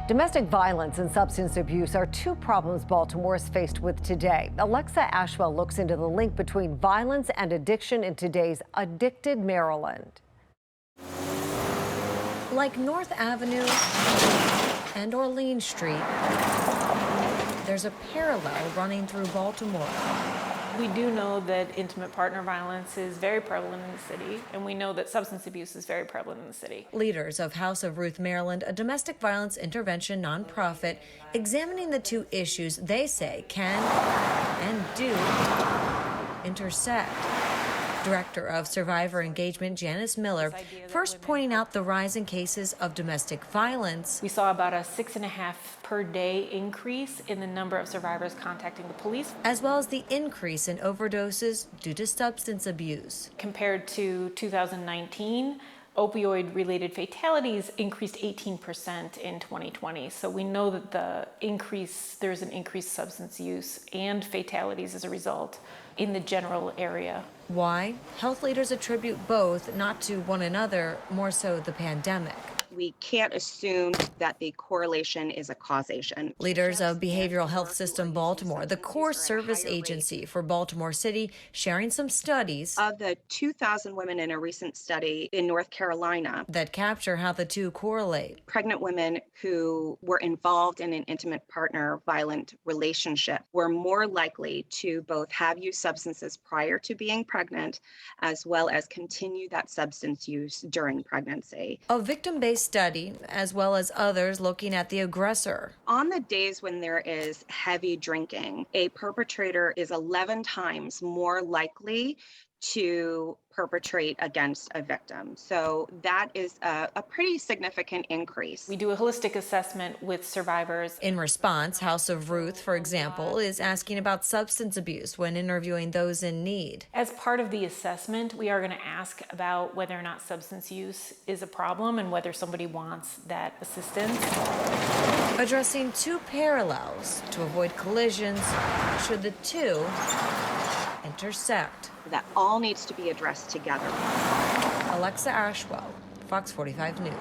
Domestic violence and substance abuse are two problems Baltimore is faced with today. Alexa Ashwell looks into the link between violence and addiction in today's addicted Maryland. Like North Avenue and Orleans Street, there's a parallel running through Baltimore. We do know that intimate partner violence is very prevalent in the city, and we know that substance abuse is very prevalent in the city. Leaders of House of Ruth Maryland, a domestic violence intervention nonprofit, examining the two issues they say can and do intersect. Director of Survivor Engagement Janice Miller first pointing out the rise in cases of domestic violence. We saw about a 6.5 per day increase in the number of survivors contacting the police, as well as the increase in overdoses due to substance abuse. Compared to 2019, opioid-related fatalities increased 18% in 2020. So we know that there's an increased substance use and fatalities as a result in the general area. Why? Health leaders attribute both not to one another, more so the pandemic. We can't assume that the correlation is a causation. Leaders of Behavioral Health System Baltimore, the core service agency for Baltimore City, sharing some studies of the 2,000 women in a recent study in North Carolina that capture how the two correlate. Pregnant women who were involved in an intimate partner violent relationship were more likely to both have used substances prior to being pregnant, as well as continue that substance use during pregnancy. A victim-based study, as well as others looking at the aggressor. On the days when there is heavy drinking, a perpetrator is 11 times more likely to perpetrate against a victim. So that is a pretty significant increase. We do a holistic assessment with survivors. In response, House of Ruth, for example, is asking about substance abuse when interviewing those in need. As part of the assessment, we are going to ask about whether or not substance use is a problem and whether somebody wants that assistance. Addressing two parallels to avoid collisions should the two intersect. That all needs to be addressed together. Alexa Ashwell, Fox 45 News.